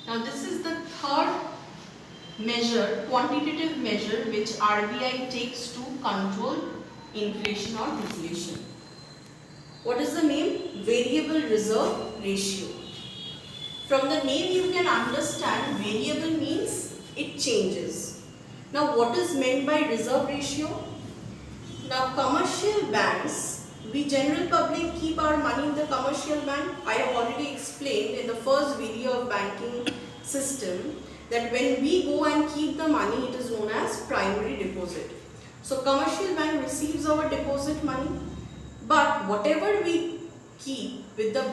Now this is the third measure, quantitative measure, which RBI takes to control inflation or deflation. What is the name? Variable reserve ratio. From the name you can understand variable means it changes. Now what is meant by reserve ratio? Now commercial banks, we general public keep our money in the commercial bank. I have already explained in the first video of banking system that when we go and keep the money, it is known as primary deposit. So commercial bank receives our deposit money, but whatever we keep with the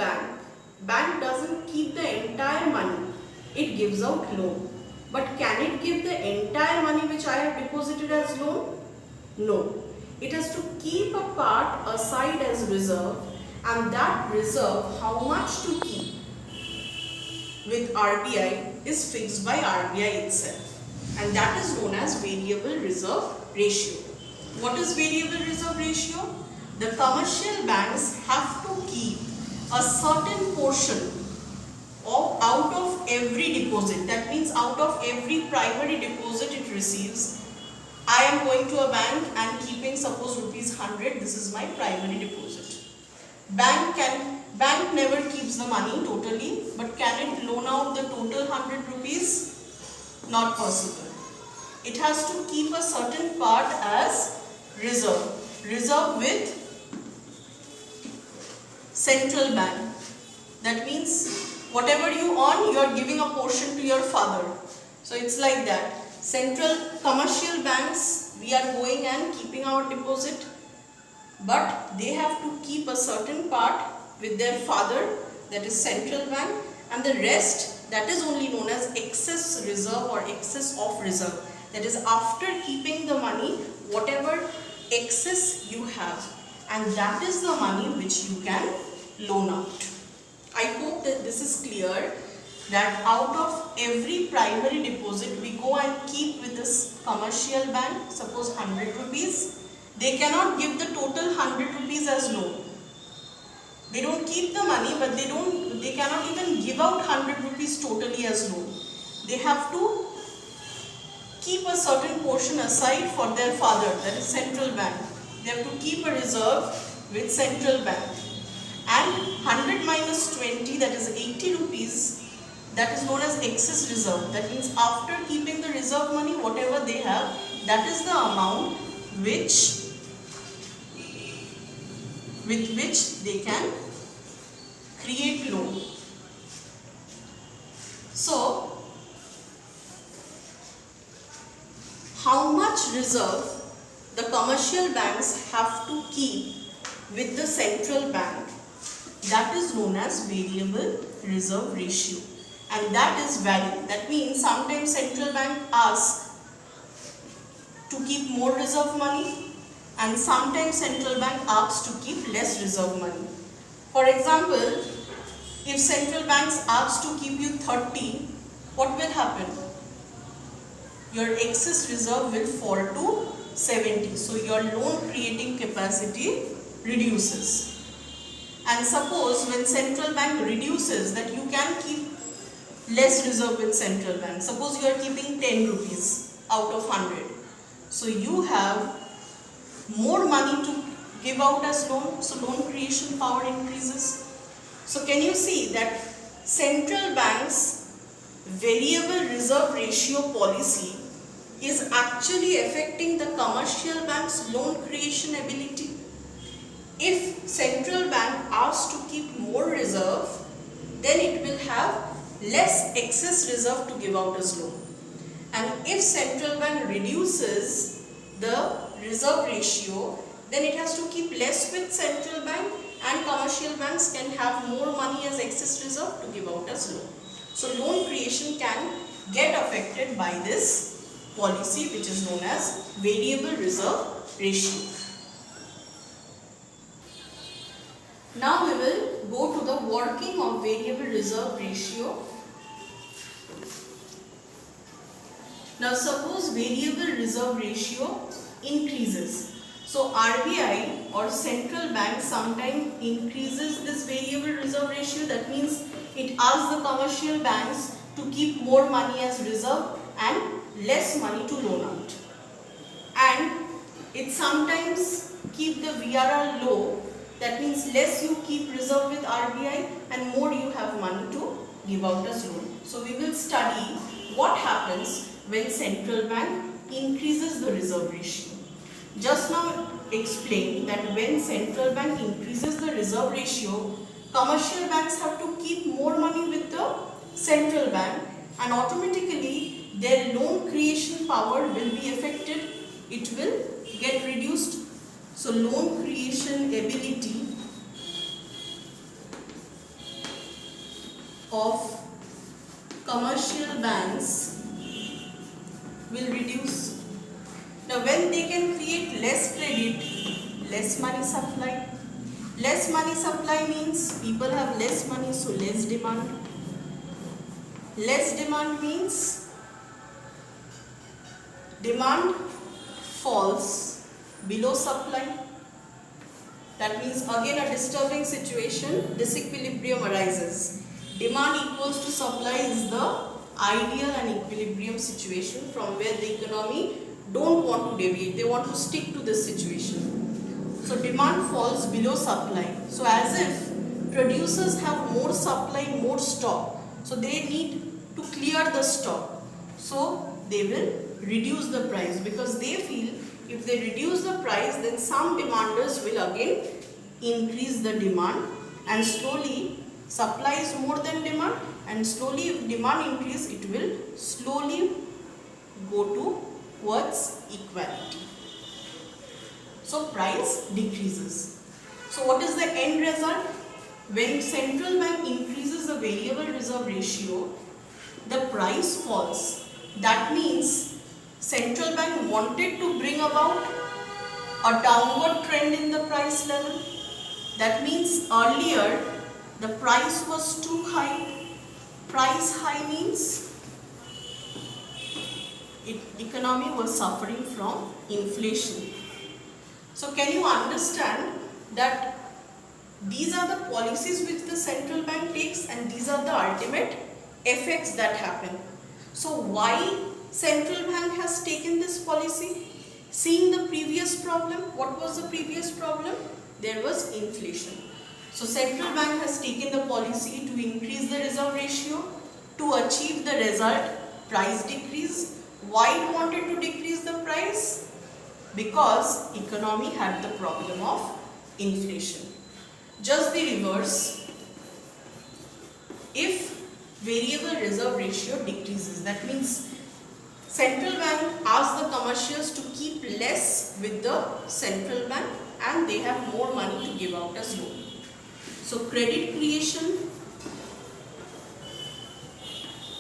bank doesn't keep the entire money. It gives out loan. But can it give the entire money which I have deposited as loan? No. It has to keep a part aside as reserve, and that reserve, how much to keep with RBI is fixed by RBI itself, and that is known as variable reserve ratio. What is variable reserve ratio? The commercial banks have to keep a certain portion out of every deposit. That means out of every primary deposit it receives, I am going to a bank and keeping suppose rupees 100, this is my primary deposit. Bank never keeps the money totally, but can it loan out the total 100 rupees? Not possible. It has to keep a certain part as reserve with central bank. That means whatever you earn, you are giving a portion to your father. So it's like that. Central commercial banks, we are going and keeping our deposit, but they have to keep a certain part with their father, that is central bank, and the rest, that is only known as excess reserve or excess of reserve. That is after keeping the money, whatever excess you have, and that is the money which you can loan out. I hope that this is clear, that out of every primary deposit we go and keep with this commercial bank, suppose 100 rupees, they cannot give the total 100 rupees as loan. They don't keep the money, but they cannot even give out 100 rupees totally as loan. They have to keep a certain portion aside for their father, that is central bank. They have to keep a reserve with central bank. And 100 minus 20, that is 80 rupees, that is known as excess reserve. That means after keeping the reserve money, whatever they have, that is the amount with which they can create loan. So, how much reserve the commercial banks have to keep with the central bank, that is known as variable reserve ratio. And that is varying. That means sometimes central bank asks to keep more reserve money, and sometimes central bank asks to keep less reserve money. For example, if central banks asks to keep you 30, what will happen? Your excess reserve will fall to 70. So your loan creating capacity reduces. And suppose when central bank reduces, that you can keep less reserve with central bank. Suppose you are keeping 10 rupees out of 100. So you have more money to give out as loan. So loan creation power increases. So can you see that central bank's variable reserve ratio policy is actually affecting the commercial bank's loan creation ability? If central bank asks to keep more reserve, then it will have less excess reserve to give out as loan. And if central bank reduces the reserve ratio, then it has to keep less with central bank, and commercial banks can have more money as excess reserve to give out as loan. So loan creation can get affected by this policy, which is known as variable reserve ratio. Now we will go to the working of variable reserve ratio. Now suppose variable reserve ratio increases. So RBI or central bank sometimes increases this variable reserve ratio. That means it asks the commercial banks to keep more money as reserve and less money to loan out. And it sometimes keep the VRR low, that means less you keep reserve with RBI and more you have money to give out as loan. So we will study what happens when central bank increases the reserve ratio. Just now explained that when central bank increases the reserve ratio, commercial banks have to keep more money with the central bank and automatically their loan creation power will be affected. It will get reduced. So loan creation ability of commercial banks will reduce. Now when they can create less credit, less money supply. Less money supply means people have less money, so less demand. Less demand means demand falls below supply. That means again a disturbing situation, disequilibrium arises. Demand equals to supply is the ideal and equilibrium situation from where the economy don't want to deviate, they want to stick to this situation. So demand falls below supply. So as if producers have more supply, more stock, so they need to clear the stock. So they will reduce the price because they feel if they reduce the price, then some demanders will again increase the demand and slowly supply is more than demand and slowly if demand increase, it will slowly go towards equality. So price decreases. So what is the end result? When central bank increases the variable reserve ratio, the price falls. That means central bank wanted to bring about a downward trend in the price level. That means earlier the price was too high. Price high means economy was suffering from inflation. So can you understand that these are the policies which the central bank takes and these are the ultimate effects that happen. So why central bank has taken this policy? Seeing the previous problem, what was the previous problem? There was inflation. So central bank has taken the policy to increase the reserve ratio to achieve the result, price decrease. Why it wanted to decrease the price? Because economy had the problem of inflation. Just the reverse, if variable reserve ratio decreases, that means central bank asks the commercials to keep less with the central bank and they have more money to give out as loan. So credit creation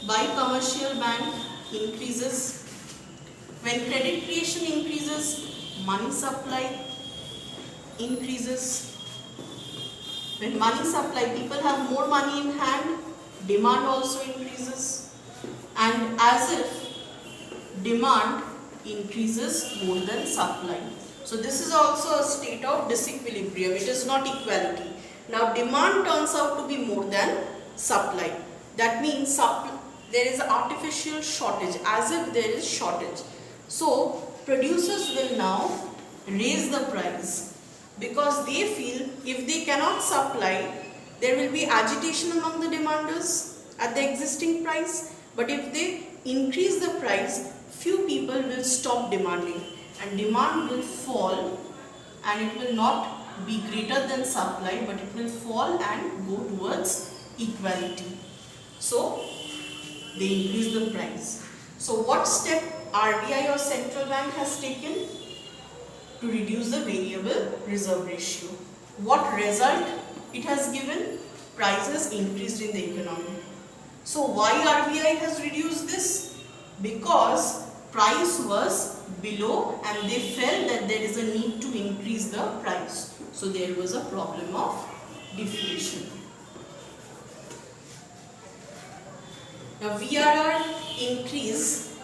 by commercial bank increases. When credit creation increases, money supply increases. When money supply, people have more money in hand, demand also increases. And as if demand increases more than supply. So this is also a state of disequilibrium, it is not equality. Now demand turns out to be more than supply. That means there is an artificial shortage, as if there is shortage. So producers will now raise the price because they feel if they cannot supply, there will be agitation among the demanders at the existing price. But if they increase the price, few people will stop demanding and demand will fall and it will not be greater than supply, but it will fall and go towards equality. So they increase the price. So what step RBI or central bank has taken to reduce the variable reserve ratio? What result it has given? Prices increased in the economy. So why RBI has reduced this? Because price was below and they felt that there is a need to increase the price. So there was a problem of deflation. Now VRR increase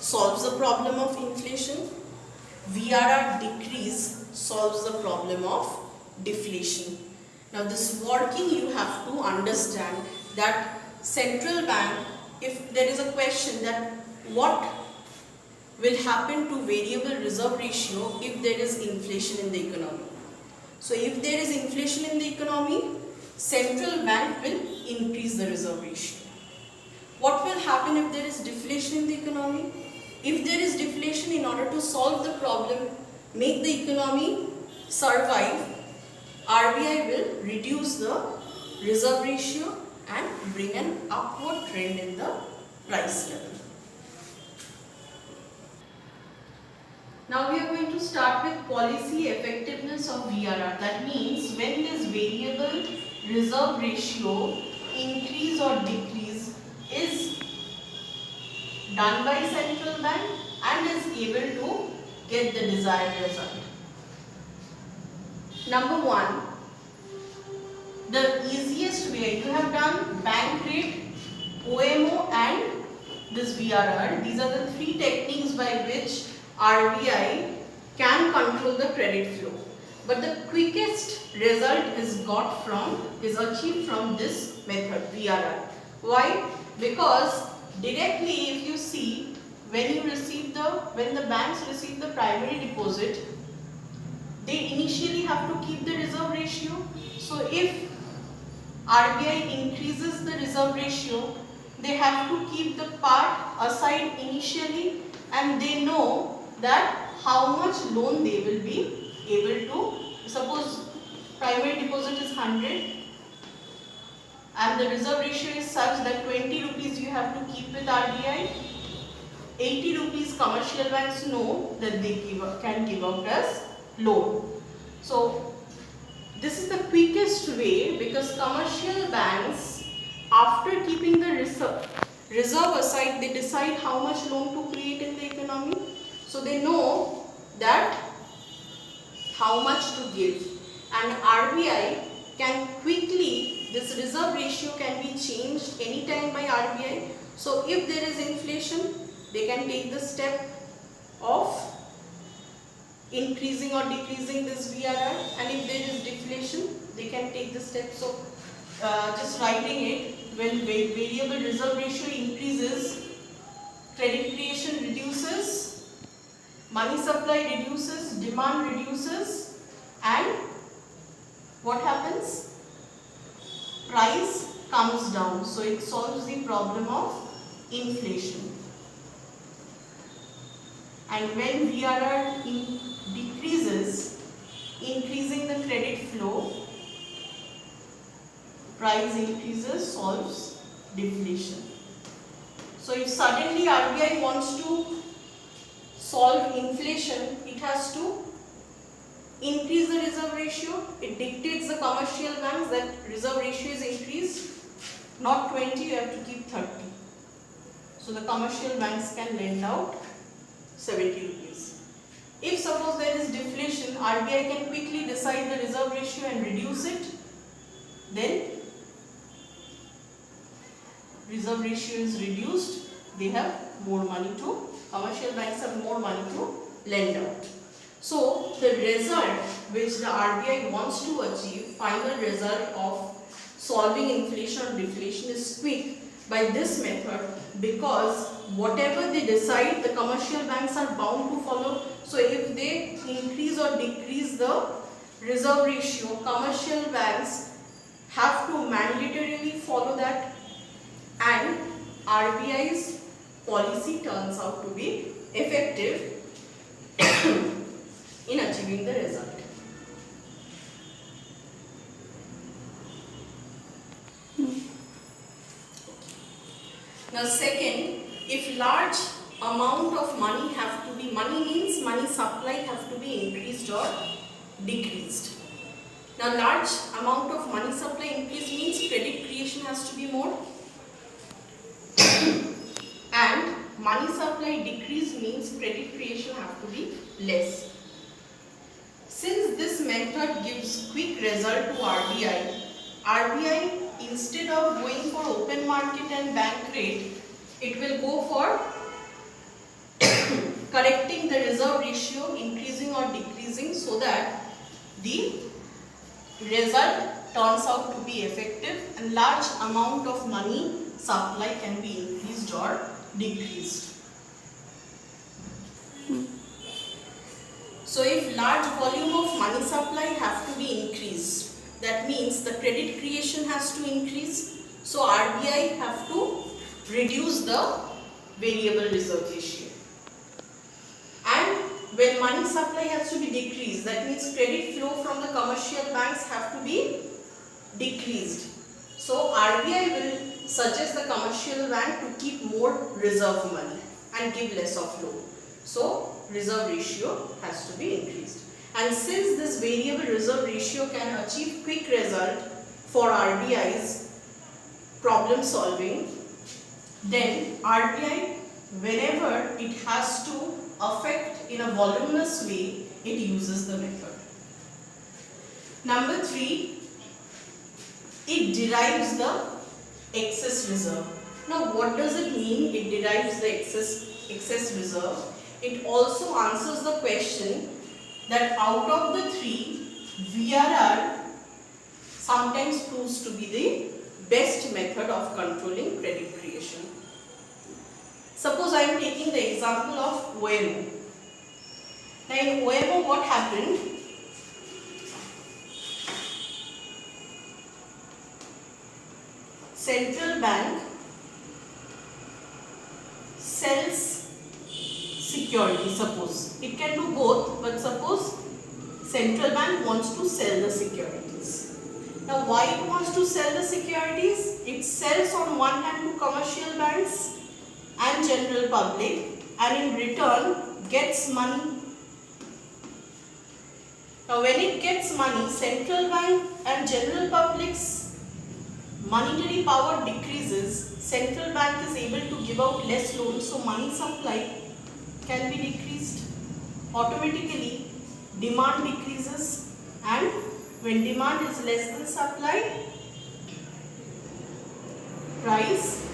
solves the problem of inflation. VRR decrease solves the problem of deflation. Now this working you have to understand that central bank, if there is a question that what will happen to variable reserve ratio if there is inflation in the economy. So if there is inflation in the economy, central bank will increase the reserve ratio. What will happen if there is deflation in the economy? If there is deflation, in order to solve the problem, make the economy survive, RBI will reduce the reserve ratio and bring an upward trend in the price level. Now we are going to start with policy effectiveness of VRR. That means when this variable reserve ratio increase or decrease is done by central bank and is able to get the desired result. Number one, the easiest way, you have done bank rate, OMO and this VRR. These are the three techniques by which RBI can control the credit flow. But the quickest result is achieved from this method, VRR. Why? Because directly, if you see, when the banks receive the primary deposit, they initially have to keep the reserve ratio. So if RBI increases the reserve ratio, they have to keep the part aside initially, and they know that how much loan they will be able to. Suppose primary deposit is 100 and the reserve ratio is such that 20 rupees you have to keep with RBI, 80 rupees commercial banks know that they can give out as loan. So this is the quickest way, because commercial banks, after keeping the reserve aside, they decide how much loan to create in the economy. So they know that how much to give, and RBI can quickly, this reserve ratio can be changed anytime by RBI. So if there is inflation, they can take the step of increasing or decreasing this VRR, and if there is deflation, they can take the step. So just writing it, when variable reserve ratio increases, credit creation reduces, money supply reduces, demand reduces, and what happens? Price comes down. So it solves the problem of inflation. And when VRR decreases, increasing the credit flow, price increases, solves deflation. So if suddenly RBI wants to solve inflation, it has to increase the reserve ratio. It dictates the commercial banks that reserve ratio is increased, not 20, you have to keep 30. So the commercial banks can lend out 70 rupees. If suppose there is deflation, RBI can quickly decide the reserve ratio and reduce it. Then reserve ratio is reduced, they have more money to, commercial banks have more money to lend out. So the result which the RBI wants to achieve, final result of solving inflation or deflation, is quick by this method, because whatever they decide, the commercial banks are bound to follow. So if they increase or decrease the reserve ratio, commercial banks have to mandatorily follow that, and RBI's policy turns out to be effective in achieving the result. Now second, if large amount of money have to be, money means money supply have to be increased or decreased. Now large amount of money supply increase means credit creation has to be more, and money supply decrease means credit creation have to be less. Since this method gives quick result to RBI instead of going for open market and bank rate, it will go for correcting the reserve ratio, increasing or decreasing, so that the result turns out to be effective and large amount of money supply can be increased or decreased. So if large volume of money supply have to be increased, that means the credit creation has to increase. So RBI have to reduce the variable reserve ratio. And when money supply has to be decreased, that means credit flow from the commercial banks have to be decreased. So RBI will suggest the commercial bank to keep more reserve money and give less of loan. So reserve ratio has to be increased. And since this variable reserve ratio can achieve quick result for RBI's problem solving, then RBI, whenever it has to affect in a voluminous way, it uses the method. Number 3, it derives the excess reserve. Now what does it mean it derives the excess reserve? It also answers the question that out of the 3, VRR sometimes proves to be the best method of controlling credit creation. Suppose I am taking the example of OMO. Now in OMO what happened? Central bank sells security, suppose. It can do both, but suppose central bank wants to sell the securities. Now why it wants to sell the securities? It sells on one hand to commercial banks and general public, and in return gets money. Now when it gets money, central bank and general public's monetary power decreases, central bank is able to give out less loans, so money supply can be decreased. Automatically demand decreases, and when demand is less than supply, price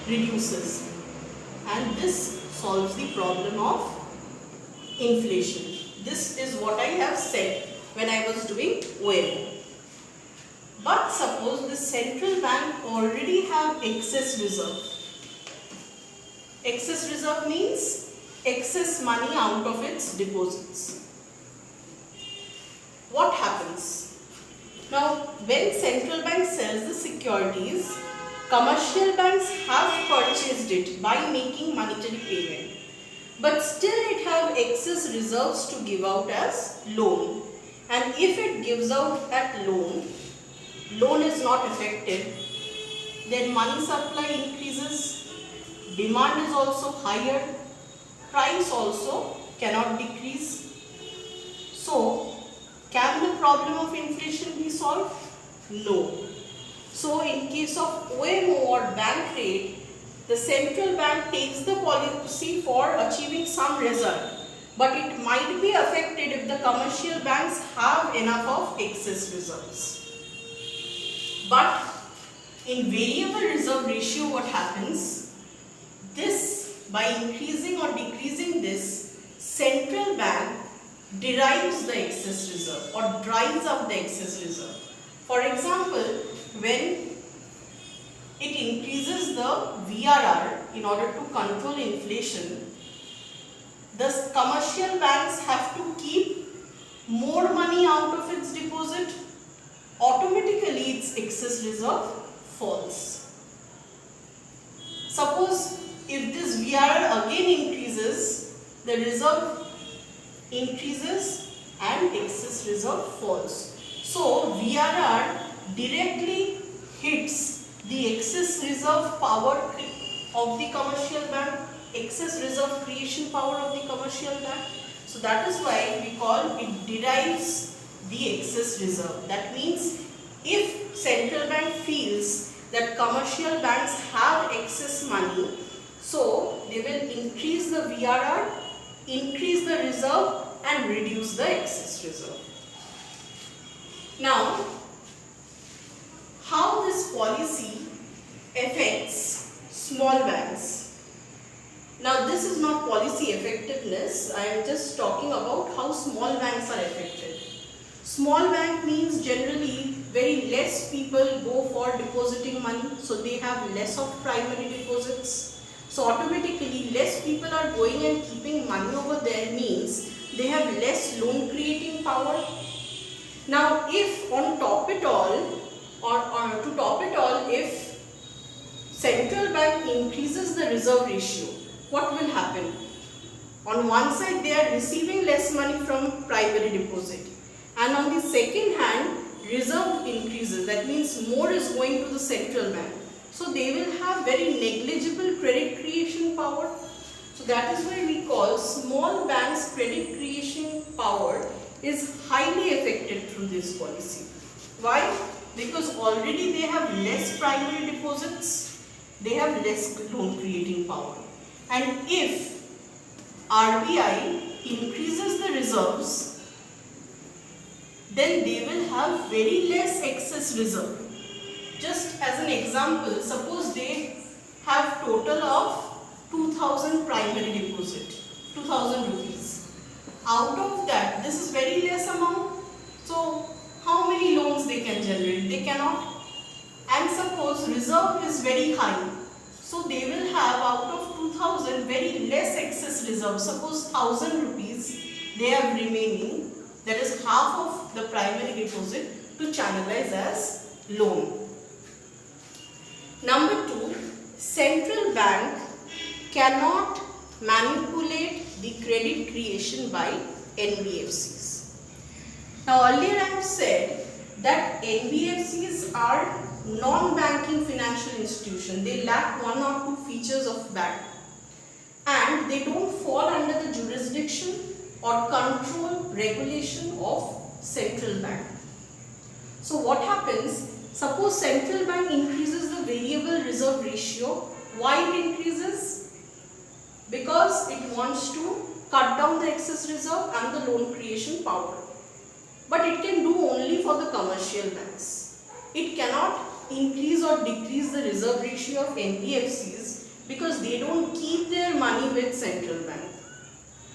reduces. And this solves the problem of inflation. This is what I have said when I was doing OMO. But suppose the central bank already have excess reserve. Excess reserve means excess money out of its deposits. What happens? Now when central bank sells the securities, commercial banks have purchased it by making monetary payment, but still it have excess reserves to give out as loan, and if it gives out at loan is not affected, then money supply increases, demand is also higher, price also cannot decrease. So can the problem of inflation be solved? No. So in case of OMO or bank rate, the central bank takes the policy for achieving some result, but it might be affected if the commercial banks have enough of excess reserves. But in variable reserve ratio what happens? This, by increasing or decreasing this, central bank derives the excess reserve or dries up the excess reserve. For example, when it increases the VRR in order to control inflation, the commercial banks have to keep more money out of its deposit. Automatically its excess reserve falls. Suppose if this VRR again increases, the reserve increases and excess reserve falls. So VRR directly hits the excess reserve power of the commercial bank, excess reserve creation power of the commercial bank. So that is why we call it derives the excess reserve. That means if central bank feels that commercial banks have excess money, so they will increase the VRR, increase the reserve and reduce the excess reserve. Now, how this policy affects small banks? Now this is not policy effectiveness, I am just talking about how small banks are affected. Small bank means generally very less people go for depositing money, so they have less of primary deposits. So automatically less people are going and keeping money over there, means they have less loan creating power. Now if on top it all, or to top it all, if central bank increases the reserve ratio, what will happen? On one side they are receiving less money from primary deposit, and on the second hand reserve increases, that means more is going to the central bank. So they will have very negligible credit creation power. So that is why we call small banks' credit creation power is highly affected through this policy. Why? Because already they have less primary deposits, they have less loan creating power. And if RBI increases the reserves, then they will have very less excess reserve. Just as an example, suppose they have total of 2000 primary deposit, 2000 rupees. Out of that, this is very less amount. So how many loans they can generate? They cannot. And suppose reserve is very high, so they will have out of 2000 very less excess reserve. Suppose 1000 rupees they have remaining, that is half of the primary deposit, to channelize as loan. Number 2, central bank cannot manipulate the credit creation by NBFCs. Now earlier I have said that NBFCs are non-banking financial institution. They lack one or two features of bank, and they don't fall under the jurisdiction or control regulation of central bank. So what happens? Suppose central bank increases the variable reserve ratio. Why it increases? Because it wants to cut down the excess reserve and the loan creation power. But it can do only for the commercial banks. It cannot increase or decrease the reserve ratio of NBFCs because they don't keep their money with central bank.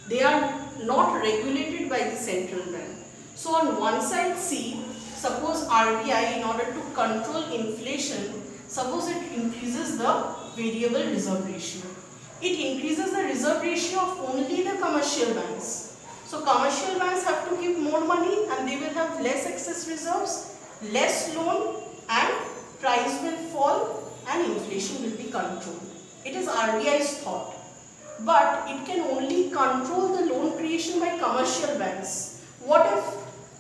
They are not regulated by the central bank. So on one side, see, suppose RBI, in order to control inflation, suppose it increases the variable reserve ratio. It increases the reserve ratio of only the commercial banks. So commercial banks have to keep more money and they will have less excess reserves, less loan, and price will fall and inflation will be controlled. It is RBI's thought. But it can only control the loan creation by commercial banks. What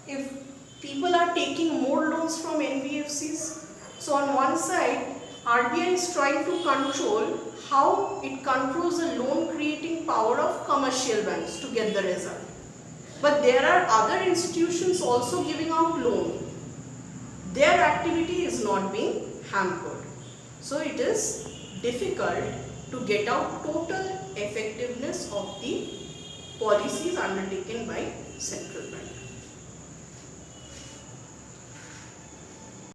if people are taking more loans from NBFCs? So on one side, RBI is trying to control how it controls the loan creating power of commercial banks to get the result. But there are other institutions also giving out loan. Their activity is not being hampered. So it is difficult to get out total effectiveness of the policies undertaken by central bank.